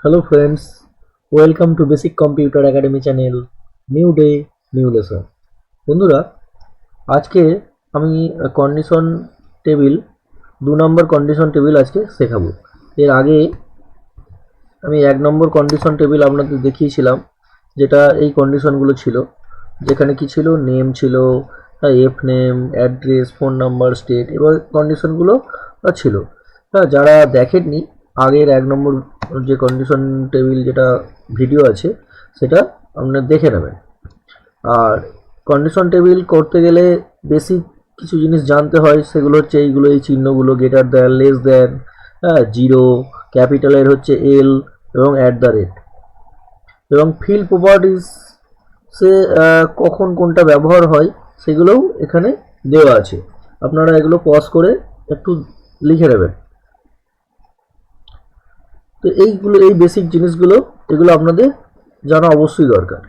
Hello friends, welcome to Basic Computer Academy channel. New day, new lesson. বন্ধুরা, আজকে আমি condition table 2 নম্বর condition table আজকে শেখাবো। এর আগে আমি 1 নম্বর কন্ডিশন টেবিল আপনাদের দেখিয়েছিলাম, যেটা এই কন্ডিশনগুলো ছিল, যেখানে কি ছিল, নেম ছিল, F name, address, phone number, state, এবার কন্ডিশনগুলো ছিল। যারা দেখেননি আগের 1 নম্বর যে কন্ডিশন টেবিল যেটা ভিডিও আছে, সেটা আপনারা দেখে নেবেন। আর কন্ডিশন টেবিল করতে গেলে বেসিক কিছু জিনিস জানতে হয়, সেগুলো হচ্ছে এইগুলো, এই চিহ্নগুলো, greater than, less than, zero, ক্যাপিটালের হচ্ছে এল এবং অ্যাট দ্য রেট, এবং ফিল্ড প্রপার্টিস সে কখন কোনটা ব্যবহার হয় সেগুলোও এখানে দেওয়া আছে। আপনারা এগুলো পজ করে একটু লিখে নেবেন। তো এইগুলো, এই বেসিক জিনিসগুলো, এগুলো আপনাদের জানা অবশ্যই দরকার।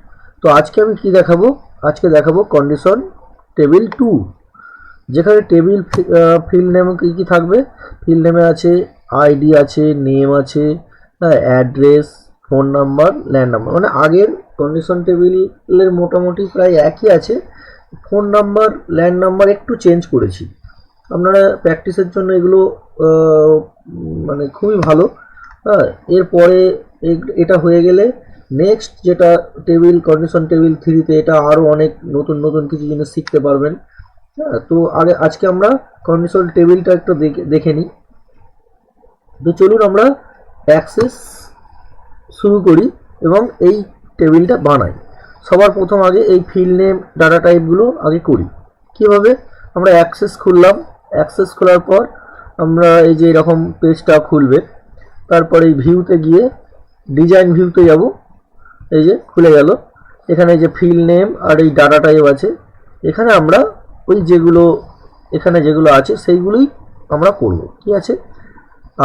তো আজকে আমি কি দেখাবো, আজকে দেখাবো কন্ডিশন টেবিল 2, যেখানে টেবিল ফিল্ড নেম কী কী থাকবে। ফিল্ড নেমে আছে আইডি আছে, নেম আছে, address, phone number, land number, মানে আগের কন্ডিশন টেবিলের মোটামুটি প্রায় একই আছে। ফোন নাম্বার, ল্যান্ড নাম্বার একটু চেঞ্জ করেছি। আপনারা প্র্যাকটিসের জন্য এগুলো মানে খুবই ভালো। এরপরে এটা হয়ে গেলে নেক্সট যেটা টেবিল, কন্ডিশন টেবিল 3তে, এটা আরও অনেক নতুন নতুন কিছু জিনিস শিখতে পারবেন। তো আজকে আমরা কন্ডিশন টেবিলটা একটু দেখে নিই। তো চলুন আমরা অ্যাক্সেস শুরু করি এবং এই টেবিলটা বানাই। সবার প্রথম আগে এই ফিল্ড নেম ডাটা টাইপগুলো আগে করি। কীভাবে, আমরা অ্যাক্সেস খুললাম, অ্যাক্সেস খোলার পর আমরা এই যে এরকম পেজটা খুলবে, তারপরে এই ভিউতে গিয়ে ডিজাইন ভিউতে যাব, এই যে খুলে গেল। এখানে যে ফিল্ড নেম আর এই ডাটা টাইপ আছে, এখানে আমরা ওই যেগুলো এখানে যেগুলো আছে সেইগুলোই আমরা করব। কি আছে,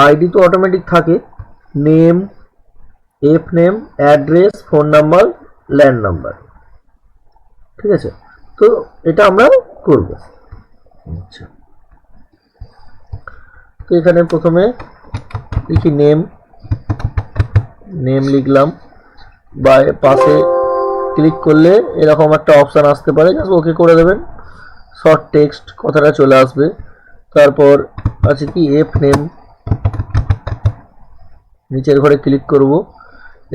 আইডি তো অটোমেটিক থাকে, name, F name, address, phone number, land number, ঠিক আছে। তো এটা আমরা করব। আচ্ছা, তো এখানে প্রথমে লিখি নেম, নেম লিখলাম, বা পাশে ক্লিক করলে এরকম একটা অপশান আসতে পারে, জাস্ট ওকে করে দেবেন, শর্ট টেক্সট কথাটা চলে আসবে। তারপর আছে কি এফ নেম, নিচের ঘরে ক্লিক করব,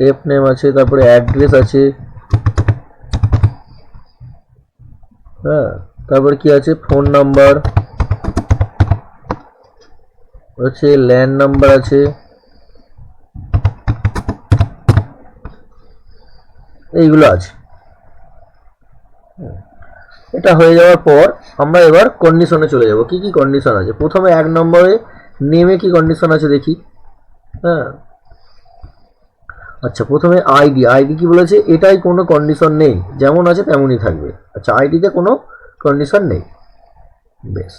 এফ নেম আছে, তারপরে অ্যাড্রেস আছে, তারপর কি আছে, ফোন নাম্বার আছে, ল্যান্ড নাম্বার আছে, এইগুলো আছে। এটা হয়ে যাওয়ার পর আমরা এবার কন্ডিশনে চলে যাব। কি কি কন্ডিশন আছে, প্রথমে 1 নম্বরে নেমে কি কন্ডিশন আছে দেখি। আচ্ছা, প্রথমে আইডি, আইডি কি বলেছে, এটাই কোনো কন্ডিশন নেই, যেমন আছে তেমনই থাকবে। আচ্ছা, আইডিতে কোনো কন্ডিশন নেই, বেশ।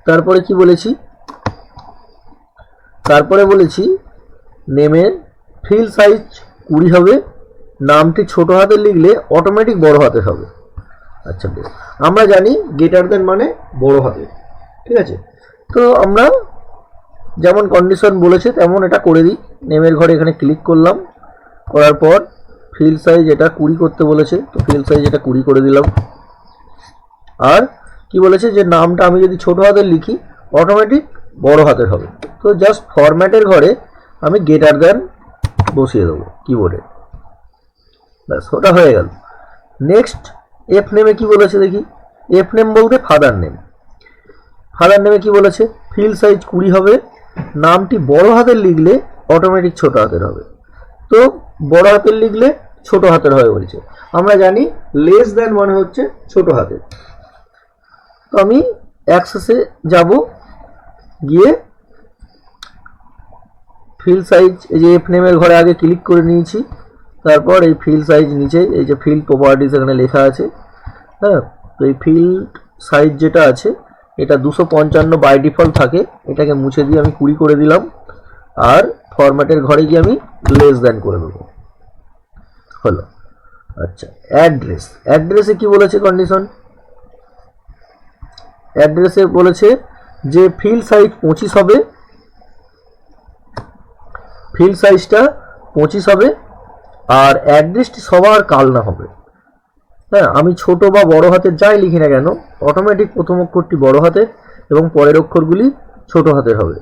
তারপরে কি বলেছি, তারপরে বলেছি নেমের ফিল্ড সাইজ 20 হবে, নামটি ছোট হাতে লিখলে অটোমেটিক বড় হাতে হবে। আচ্ছা বেশ, আমরা জানি গ্রেটার দেন মানে বড় হাতে, ঠিক আছে। তো আমরা যেমন কন্ডিশন বলেছে তেমন এটা করে দিই। নেমের ঘরে এখানে ক্লিক করলাম, করার পর ফিল্ড সাইজ এটা 20 করতে বলেছে, তো ফিল্ড সাইজ এটা 20 করে দিলাম। আর কি বলেছে, যে নামটা আমি যদি ছোট হাতের লিখি অটোমেটিক বড় হাতের হবে। তো জাস্ট ফরম্যাটের ঘরে আমি গ্রেটার দেন বসিয়ে দেবো কিবোর্ডে, ব্যাস ওটা হয়ে গেল। নেক্সট এফ নেমে কি বলেছে দেখি, এফ নেম বলতে ফাদার নেম। ফাদার নেমে কি বলেছে, ফিল্ড সাইজ 20 হবে, নামটি বড় হাতের লিখলে অটোমেটিক ছোট হাতের হবে। তো বড় হাতের লিখলে ছোট হাতের হবে বলছে। আমরা জানি লেস দ্যান মানে হচ্ছে ছোট হাতের। তো আমি অ্যাক্সেসে যাব, গিয়ে ফিল্ড সাইজ, এই যে এফ নেমের ঘরে আগে ক্লিক করে নিয়েছি, তারপর এই ফিল্ড সাইজ নিচে এই যে ফিল্ড প্রপার্টিস এখানে লেখা আছে। তো এই ফিল্ড সাইজ যেটা আছে এটা 255 বাই ডিফল্ট থাকে, এটাকে মুছে দিয়ে আমি 20 করে দিলাম। আর ফরম্যাটের ঘরে গিয়ে আমি লেস দ্যান করে দেবো, হলো। আচ্ছা, অ্যাড্রেস, অ্যাড্রেসে কি বলেছে কন্ডিশন, অ্যাড্রেসে বলেছে যে ফিল্ড সাইজ 25 হবে, ফিল্ড সাইজটা 25 হবে, আর অ্যাড্রেসটি সবার কাল না হবে। হ্যাঁ, আমি ছোট বা বড় হাতের যাই লিখি না কেন অটোমেটিক প্রথম অক্ষরটি বড় হাতের এবং পরের অক্ষরগুলি ছোট হাতের হবে।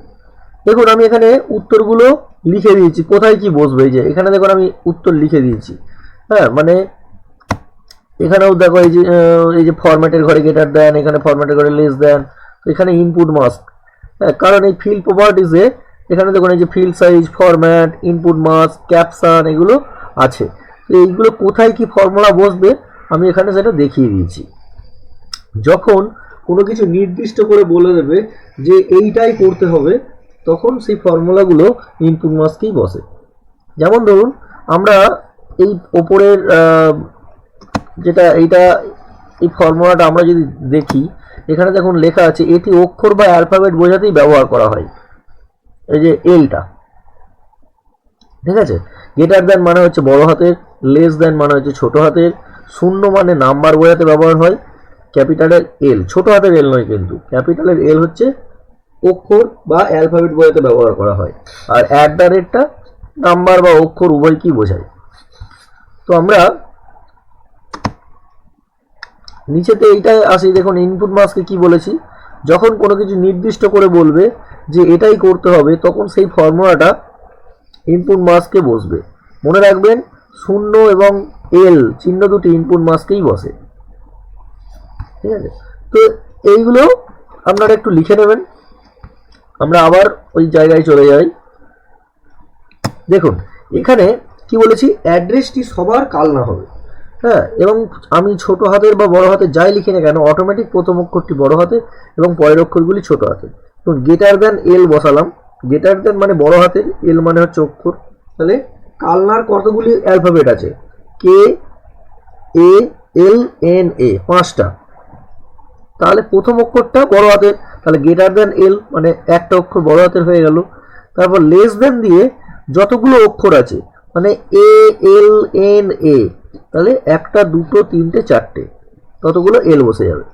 দেখুন আমি এখানে উত্তরগুলো লিখে দিয়েছি, কোথায় কি বসবে। এই যে এখানে দেখুন আমি উত্তর লিখে দিয়েছি। হ্যাঁ, মানে এখানেও দেখো এই যে ফরম্যাটের ঘরে গ্রেটার দেন, এখানে ফরম্যাটের ঘরে লেস দেন, এখানে ইনপুট মাস্ক। হ্যাঁ, কারণ এই ফিল্ড প্রপার্টিসে এখানে দেখুন এই যে field size, format, input mask, caption এগুলো আছে। তো এইগুলো কোথায় কি ফর্মুলা বসবে আমি এখানে সেটা দেখিয়ে দিয়েছি। যখন কোনো কিছু নির্দিষ্ট করে বলে দেবে যে এইটাই করতে হবে, তখন সেই ফর্মুলাগুলো ইনপুট মাস্কেই বসে। যেমন ধরুন আমরা এই ওপরের যেটা এইটা এই ফর্মুলাটা আমরা যদি দেখি, এখানে দেখুন লেখা আছে এটি অক্ষর বা অ্যালফাবেট বোঝাতেই ব্যবহার করা হয়। এই যে এলটা, ঠিক আছে। গ্রেটার দেন মানে হচ্ছে বড় হাতের, লেস দেন মানে হচ্ছে ছোট হাতের, শূন্য মানে নাম্বার বোঝাতে ব্যবহার হয়। ক্যাপিটালের এল, ছোট হাতের এল নয় কিন্তু, ক্যাপিটালের এল হচ্ছে অক্ষর বা অ্যালফাবেট বোঝাতে ব্যবহার করা হয়। আর অ্যাট দ্য রেটটা নাম্বার বা অক্ষর উভয়কেই বোঝায়। তো আমরা নিচেতে এইটাই আসি। দেখুন ইনপুট মাস্কে কি বলেছি, যখন কোনো কিছু নির্দিষ্ট করে বলবে যে এটাই করতে হবে, তখন সেই ফর্মুলাটা ইনপুট মাস্কে বসবে। মনে রাখবেন শূন্য এবং এল চিহ্ন দুটি ইনপুট মাস্কেই বসে, ঠিক আছে। তো এইগুলো আপনারা একটু লিখে নেবেন। আমরা আবার ওই জায়গায় চলে যাই। দেখুন এখানে কি বলেছি, অ্যাড্রেসটি সবার কাল না হবে। হ্যাঁ, এবং আমি ছোট হাতের বা বড় হাতের যাই লিখি না কেন অটোমেটিক প্রথম অক্ষরটি বড় হাতের এবং পরের অক্ষরগুলি ছোট হাতের। তো গ্রেটার দেন এল বসালাম, গ্রেটার দেন মানে বড় হাতের, এল মানে হচ্ছে অক্ষর। তাহলে কালনার কতগুলি অ্যালফাবেট আছে, কে এ এল এন এ, 5টা। তাহলে প্রথম অক্ষরটা বড় হাতের, তাহলে গ্রেটার দেন এল মানে একটা অক্ষর বড় হাতের হয়ে গেল। তারপর লেস দেন দিয়ে যতগুলো অক্ষর আছে মানে এ এল এন এ, তাহলে 1টা 2টো 3টে 4টে, ততগুলো এল বসে যাবে।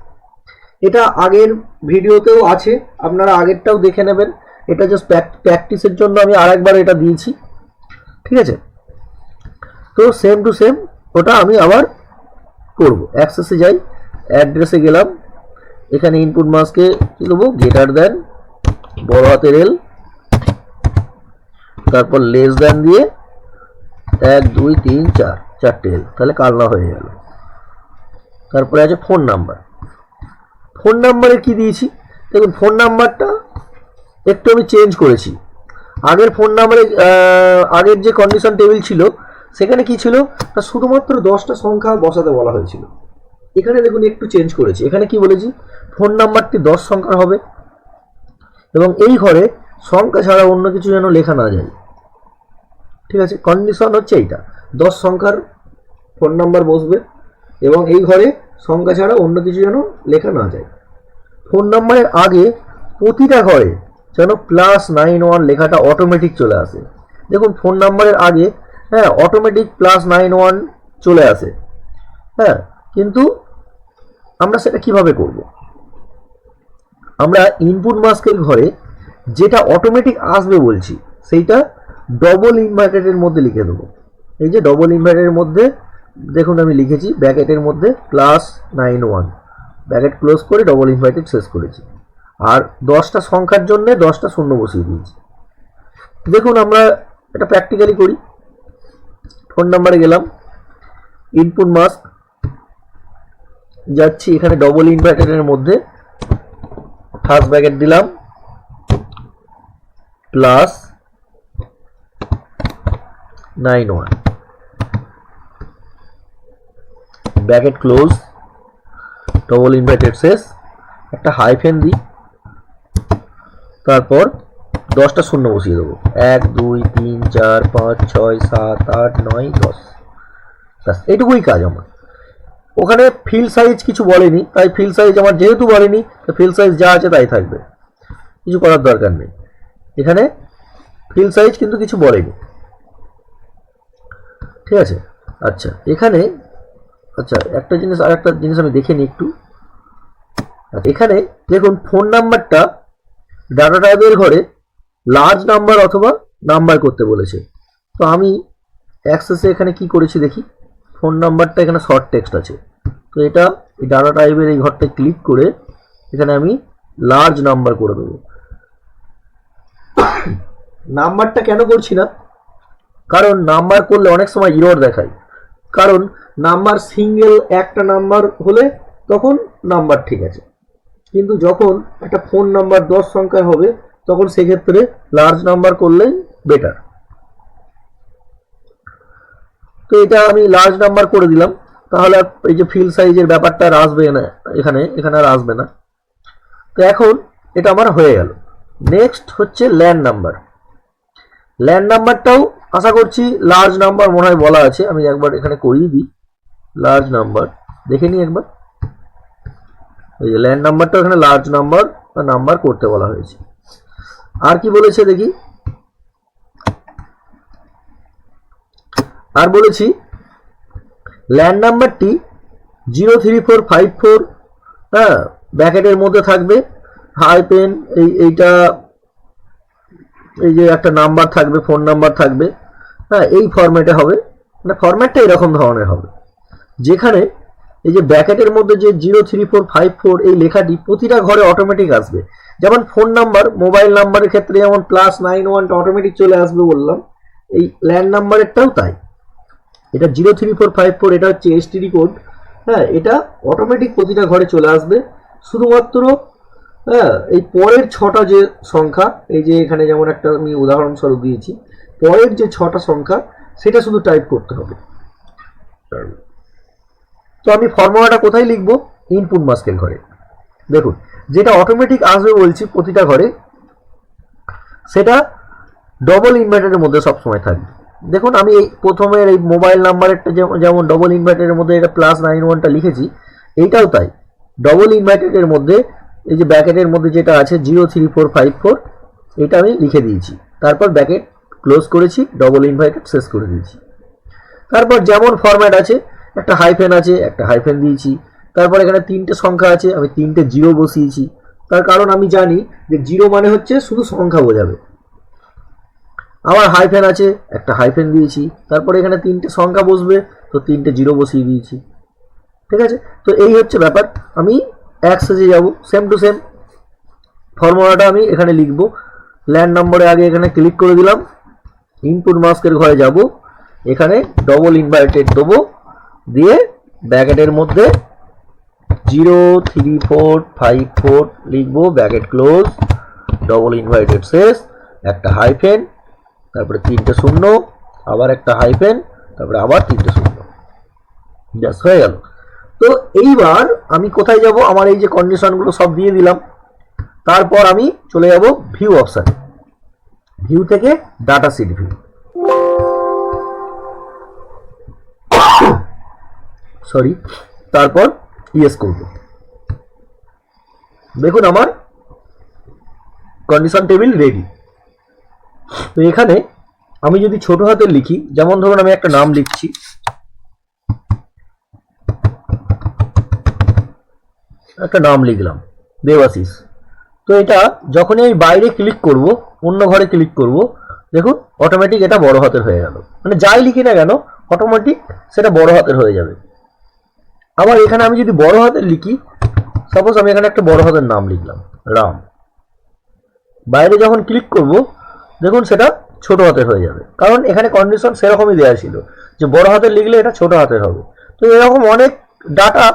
এটা আগের ভিডিওতেও আছে, আপনারা আগেরটাও দেখে নেবেন। এটা জাস্ট প্র্যাকটিসের জন্য আমি আরেকবার এটা দিয়েছি, ঠিক আছে। তো সেম টু সেম ওটা আমি আবার করব। অ্যাক্সেসে যাই, অ্যাড্রেসে গেলাম, এখানে ইনপুট মাস্কে কি দেবো, গ্রেটার দেন বড় হাতের এল, তারপর লেস দেন দিয়ে 1 2 3 4 4টে এল, তাহলে কালনা হয়ে গেল। তারপরে আছে ফোন নাম্বার। ফোন নাম্বারে কি দিয়েছি, দেখুন ফোন নাম্বারটা একটু আমি চেঞ্জ করেছি। আগের ফোন নাম্বারে আগের যে কন্ডিশন টেবিল ছিল সেখানে কি ছিল, তা শুধুমাত্র 10টা সংখ্যা বসাতে বলা হয়েছিল। এখানে দেখুন একটু চেঞ্জ করেছি। এখানে কি বলেছি, ফোন নাম্বারটি 10 সংখ্যার হবে এবং এই ঘরে সংখ্যা ছাড়া অন্য কিছু যেন লেখা না যায়, ঠিক আছে। কন্ডিশন হচ্ছে এইটা, 10 সংখ্যার ফোন নাম্বার বসবে এবং এই ঘরে সংখ্যা ছাড়া অন্য কিছু যেন লেখা না যায়। ফোন নাম্বারের আগে প্রতিটা ঘরে যেন +91 লেখাটা অটোমেটিক চলে আসে। দেখুন ফোন নাম্বারের আগে হ্যাঁ অটোমেটিক +91 চলে আসে। হ্যাঁ, কিন্তু আমরা সেটা কিভাবে করব, আমরা ইনপুট মাস্কের ঘরে যেটা অটোমেটিক আসবে বলছি সেইটা ডবল ইনভার্টেডের মধ্যে লিখে দেবো। এই যে ডবল ইনভার্টেডের মধ্যে দেখুন আমি লিখেছি ব্র্যাকেটের মধ্যে +91, ব্র্যাকেট ক্লোজ করে ডবল ইনভার্টেড শেষ করেছি। আর 10টা সংখ্যার জন্য 10টা শূন্য বসিয়ে দিয়েছি। দেখুন আমরা এটা প্র্যাকটিক্যালি করি। ফোন নাম্বারে গেলাম, ইনপুট মাস্ক যাচ্ছি, এখানে ডবল ইনভার্টেডের মধ্যে ফার্স্ট ব্র্যাকেট দিলাম +91, ব্র্যাকেট ক্লোজ, ডবল ইনভার্টেড শেষ, একটা হাইফেন দিই, তারপর 10টা শূন্য বসিয়ে দেবো। 1 2 3 4 5 6 7 8 9 10, ব্যাস এইটুকুই কাজ আমার। ওখানে ফিল সাইজ কিছু বলেনি, তাই ফিল সাইজ আমার যেহেতু বলেনি ফিল সাইজ যা আছে তাই থাকবে, কিছু করার দরকার নেই। এখানে ফিল সাইজ কিন্তু কিছু বলেনি, ঠিক আছে। আচ্ছা এখানে আচ্ছা একটা জিনিস আর একটা জিনিস আমি দেখে নিই একটু। এখানে দেখুন ফোন নাম্বারটা ডাটা টাইপের ঘরে লার্জ নাম্বার অথবা নাম্বার করতে বলেছে। তো আমি অ্যাক্সেসে এখানে কি করেছি দেখি, ফোন নাম্বারটা এখানে শর্ট টেক্সট আছে, তো এটা এই ডাটা টাইপের এই ঘরটা ক্লিক করে এখানে আমি লার্জ নাম্বার করে দেবো। নাম্বারটা কেন করছি না, কারণ নাম্বার করলে অনেক সময় ইরর দেখায়, কারণ নাম্বার সিঙ্গেল একটা নাম্বার হলে তখন নাম্বার ঠিক আছে, কিন্তু যখন একটা ফোন নাম্বার 10 সংখ্যায় হবে তখন সেক্ষেত্রে লার্জ নাম্বার করলেই বেটার। তো এটা আমি লার্জ নাম্বার করে দিলাম, তাহলে এই যে ফিল সাইজের ব্যাপারটা আর আসবে না, এখানে আর আসবে না। তো এখন এটা আমার হয়ে গেল। নেক্সট হচ্ছে ল্যান্ড নাম্বার। ল্যান্ড নাম্বারটাও আশা করছি লার্জ নাম্বার মনে হয় বলা আছে, আমি একবার এখানে করিয়ে দিই লার্জ নাম্বার, দেখে নিই একবার। এই যে ল্যান্ড নাম্বারটা এখানে লার্জ নাম্বার বা নাম্বার করতে বলা হয়েছে। আর কি বলেছে দেখি, আর বলেছি ল্যান্ড নাম্বারটি 03454 হ্যাঁ ব্র্যাকেটের মধ্যে থাকবে, হাইপেন এইটা এই যে একটা নাম্বার থাকবে, ফোন নাম্বার থাকবে, হ্যাঁ এই ফরম্যাটে হবে, মানে ফরম্যাটটা এরকম ধরনের হবে, যেখানে এই যে ব্র্যাকেটের মধ্যে যে 03454 এই লেখাটি প্রতিটা ঘরে অটোমেটিক আসবে। যেমন ফোন নাম্বার, মোবাইল নাম্বারের ক্ষেত্রে যেমন +91টা অটোমেটিক চলে আসবে বললাম, এই ল্যান্ড নাম্বারেরটাও তাই। এটা 03454 এটা হচ্ছে এসটিডি কোড, হ্যাঁ এটা অটোমেটিক প্রতিটা ঘরে চলে আসবে। শুধুমাত্র হ্যাঁ এই পরের 6টা যে সংখ্যা, এই যে এখানে যেমন একটা আমি উদাহরণস্বরূপ দিয়েছি, পরের যে 6টা সংখ্যা সেটা শুধু টাইপ করতে হবে। তো আমি ফর্মুলাটা কোথায় লিখব, ইনপুট মাস্কের ঘরে। দেখুন যেটা অটোমেটিক আসবে বলছি প্রতিটা ঘরে, সেটা ডবল ইনভার্টারের মধ্যে সবসময় থাকবে। দেখুন আমি এই প্রথমের এই মোবাইল নাম্বারেরটা যেমন ডবল ইনভার্টারের মধ্যে এটা +91টা লিখেছি, এইটাও তাই ডবল ইনভার্টারের মধ্যে এই যে ব্র্যাকেটের মধ্যে যেটা আছে 03454 এটা আমি লিখে দিয়েছি, তারপর ব্র্যাকেট ক্লোজ করেছি, ডবল ইনভার্টার শেষ করে দিয়েছি। তারপর যেমন ফরম্যাট আছে, একটা হাইফেন আছে, একটা হাইফেন দিয়েছি, তারপর এখানে 3টে সংখ্যা আছে, আমি 3টে 0 বসিয়েছি, তার কারণ আমি জানি যে 0 মানে হচ্ছে শুধু সংখ্যা বোঝাবে। আবার হাইফেন আছে, একটা হাইফেন দিয়েছি, তারপর এখানে 3টে সংখ্যা বসবে, তো 3টে 0 বসিয়ে দিয়েছি, ঠিক আছে। তো এই হচ্ছে ব্যাপার। আমি অ্যাক্সেসে যাব, সেম টু সেম ফর্মুলাটা আমি এখানে লিখব। ল্যান্ড নম্বরে আগে এখানে ক্লিক করে দিলাম, ইনপুট মাস্কের ঘরে যাব, এখানে ডবল ইনভার্টেড দেবো, দিয়ে ব্র্যাকেটের মধ্যে 03454 লিখবো, ব্র্যাকেট ক্লোজ, ডবল ইনভার্টেড শেষ, একটা হাইফেন, তারপরে 3টে শূন্য, আবার একটা হাইফেন, তারপরে আবার 3টে শূন্য, জাস্ট হয়ে গেল। তো এইবার আমি কোথায় যাব, আমার এই যে কন্ডিশনগুলো সব দিয়ে দিলাম, তারপর আমি চলে যাব ভিউ অপশানে, ভিউ থেকে ডাটা শিট ভিউ, সরি, তারপর ইয়েস করব। দেখুন আমার কন্ডিশন টেবিল রেডি। তো এখানে আমি যদি ছোট হাতে লিখি, যেমন ধরুন আমি একটা নাম লিখছি, একটা নাম লিখলাম দেবাশিস। তো এটা যখনই আমি বাইরে ক্লিক করব, অন্য ঘরে ক্লিক করব, দেখুন অটোমেটিক এটা বড় হাতের হয়ে গেল, মানে যাই লিখি না কেন অটোমেটিক সেটা বড় হাতের হয়ে যাবে। আবার এখানে আমি যদি বড় হাতের লিখি, সাপোজ আমি এখানে একটা বড় হাতের নাম লিখলাম রাম, বাইরে যখন ক্লিক করব দেখুন সেটা ছোট হাতের হয়ে যাবে, কারণ এখানে কন্ডিশন সেরকমই দেওয়া ছিল যে বড় হাতের লিখলে এটা ছোট হাতের হবে। তো এরকম অনেক ডাটা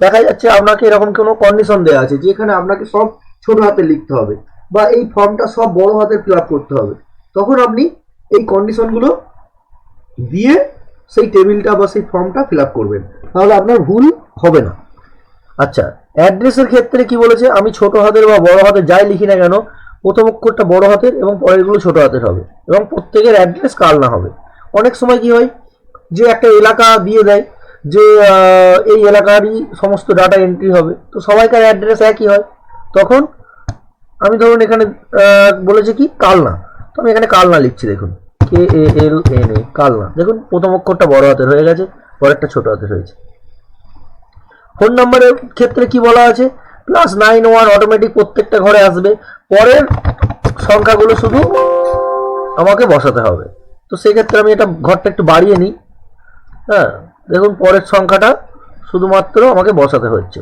দেখা যাচ্ছে আপনাকে এরকম কোনো কন্ডিশন দেওয়া আছে যেখানে আপনাকে সব ছোট হাতে লিখতে হবে বা এই ফর্মটা সব বড় হাতে ফিল আপ করতে হবে, তখন আপনি এই কন্ডিশনগুলো দিয়ে সেই টেবিলটা বা সেই ফর্মটা ফিল আপ করবেন, তাহলে আপনার ভুল হবে না। আচ্ছা, অ্যাড্রেসের ক্ষেত্রে কি বলেছে, আমি ছোট হাতের বা বড় হাতের যাই লিখি না কেন প্রথম অক্ষরটা বড় হাতের এবং পরেরগুলো ছোট হাতের হবে, এবং প্রত্যেকের অ্যাড্রেস কালনা হবে। অনেক সময় কি হয় যে একটা এলাকা দিয়ে দেয় যে এই এলাকারই সমস্ত ডাটা এন্ট্রি হবে, তো সবাইকার অ্যাড্রেস একই হয়, তখন আমি ধরুন এখানে বলেছে কি কালনা, তো আমি এখানে কালনা লিখছি, দেখুন KALNA কালনা, দেখুন প্রথম অক্ষরটা বড় হাতের হয়ে গেছে, পরেরটা ছোট হাতের হয়েছে। ফোন নাম্বারের ক্ষেত্রে কি বলা আছে, +91 অটোমেটিক প্রত্যেকটা ঘরে আসবে, পরের সংখ্যাগুলো শুধু আমাকে বসাতে হবে, তো সেক্ষেত্রে আমি এটা ঘরটা একটু বাড়িয়ে নিই। হ্যাঁ, দেখুন পরের সংখ্যাটা শুধুমাত্র আমাকে বসাতে হচ্ছে।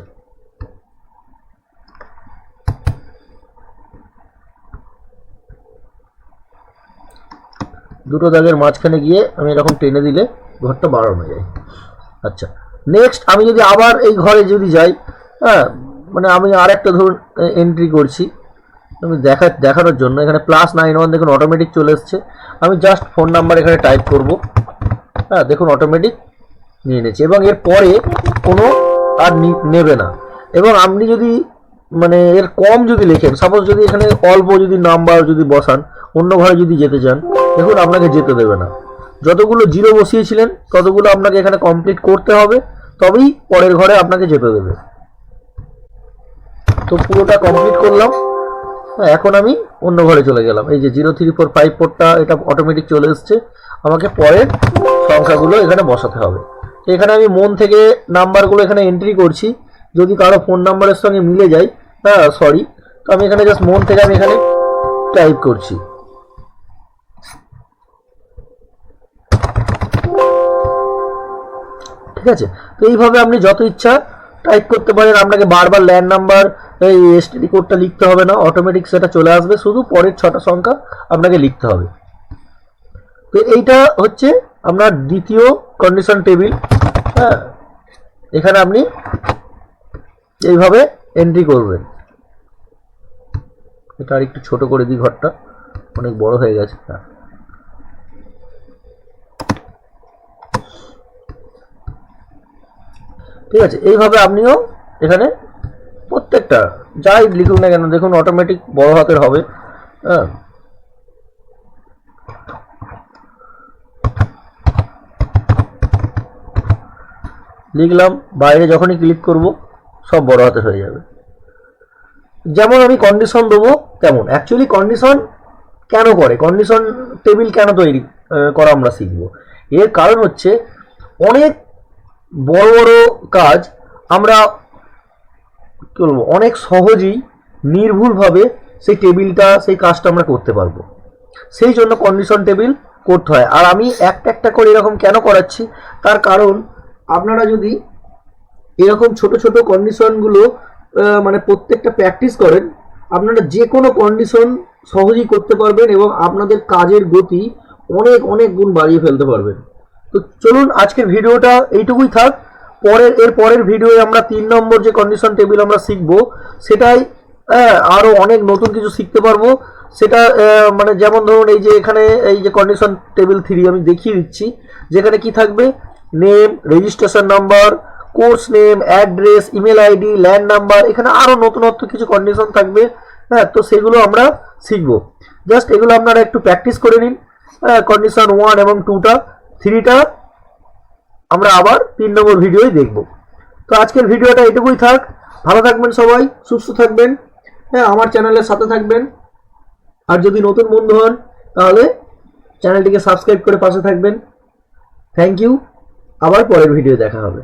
দুটো দাগের মাঝখানে গিয়ে আমি এরকম টেনে দিলে ঘরটা বাড়ানো যায়। আচ্ছা, নেক্সট আমি যদি আবার এই ঘরে যদি যাই, হ্যাঁ, মানে আমি আর একটা ধরুন এন্ট্রি করছি আমি দেখানোর জন্য। এখানে +91 দেখুন অটোমেটিক চলে এসছে। আমি জাস্ট ফোন নাম্বার এখানে টাইপ করব। হ্যাঁ, দেখুন অটোমেটিক নিয়ে নিয়েছে এবং এর পরে কোনো আর নেবে না। এবং আপনি যদি মানে এর কম যদি লেখেন, সাপোজ যদি এখানে অল্প যদি নাম্বার যদি বসান, অন্য ঘরে যদি যেতে চান, দেখুন আপনাকে যেতে দেবে না। যতগুলো জিরো বসিয়েছিলেন ততগুলো আপনাকে এখানে কমপ্লিট করতে হবে, তবেই পরের ঘরে আপনাকে যেতে দেবে। তো পুরোটা কমপ্লিট করলাম। এখন আমি অন্য ঘরে চলে গেলাম। এই যে 03454টা এটা অটোমেটিক চলে এসছে। আমাকে পরের সংখ্যাগুলো এখানে বসাতে হবে। এখানে আমি মন থেকে নাম্বারগুলো এখানে এন্ট্রি করছি। যদি কারো ফোন নাম্বারের সঙ্গে মিলে যায়, হ্যাঁ সরি, তো আমি এখানে জাস্ট মন থেকে আমি এখানে টাইপ করছি। ঠিক আছে, তো এইভাবে আপনি যত ইচ্ছা টাইপ করতে পারেন। আপনাকে বারবার ল্যান্ড নাম্বার এই এসটিডি কোডটা লিখতে হবে না, অটোমেটিক সেটা চলে আসবে। শুধু পরের 6টা সংখ্যা আপনাকে লিখতে হবে। তো এইটা হচ্ছে আপনার দ্বিতীয় কন্ডিশন টেবিল। হ্যাঁ, এখানে আপনি এইভাবে এন্ট্রি করবেন। এটা আর একটু ছোট করে দিই, ঘরটা অনেক বড় হয়ে গেছে। হ্যাঁ, ঠিক আছে, এইভাবে আপনিও এখানে প্রত্যেকটা যাই লিখুন না কেন দেখুন অটোমেটিক বড় হাতের হবে। হ্যাঁ, লিখলাম, বাইরে যখনই ক্লিক করব সব বড় হাতে হয়ে যাবে। যেমন আমি কন্ডিশন দেবো তেমন। অ্যাকচুয়ালি কন্ডিশন কেন করে, কন্ডিশন টেবিল কেন তৈরি করা আমরা শিখব। এর কারণ হচ্ছে অনেক বড় বড় কাজ আমরা কি বলবো অনেক সহজেই নির্ভুলভাবে সেই টেবিলটা সেই কাজটা আমরা করতে পারবো। সেই জন্য কন্ডিশন টেবিল করতে হয়। আর আমি একটা একটা করে এরকম কেন করাচ্ছি, তার কারণ আপনারা যদি এরকম ছোট ছোট কন্ডিশনগুলো মানে প্রত্যেকটা প্র্যাকটিস করেন, আপনারা যে কোনো কন্ডিশন সহজেই করতে পারবেন এবং আপনাদের কাজের গতি অনেক অনেক গুণ বাড়িয়ে ফেলতে পারবেন। তো চলুন আজকের ভিডিওটা এইটুকুই থাক। এর পরের ভিডিওয়ে আমরা 3 নম্বর যে কন্ডিশন টেবিল আমরা শিখব, সেটাই আরও অনেক নতুন কিছু শিখতে পারবো। সেটা মানে যেমন ধরুন এই যে এখানে এই যে কন্ডিশন টেবিল 3 আমি দেখিয়ে দিচ্ছি, যেখানে কি থাকবে name, registration number, course name, address, email ID, land number, এখানে আরও নতুনত্ব কিছু কন্ডিশন থাকবে। হ্যাঁ, তো সেগুলো আমরা শিখবো। জাস্ট এগুলো আপনারা একটু প্র্যাকটিস করে নিন। কন্ডিশন 1 এবং 2টা, 3টা আমরা আবার 3 নম্বর ভিডিওই দেখব। তো আজকের ভিডিওটা এটুকুই থাক। ভালো থাকবেন সবাই, সুস্থ থাকবেন। হ্যাঁ, আমার চ্যানেলের সাথে থাকবেন। আর যদি নতুন বন্ধু হন তাহলে চ্যানেলটিকে সাবস্ক্রাইব করে পাশে থাকবেন। Thank you. আবার পরের ভিডিও দেখা হবে।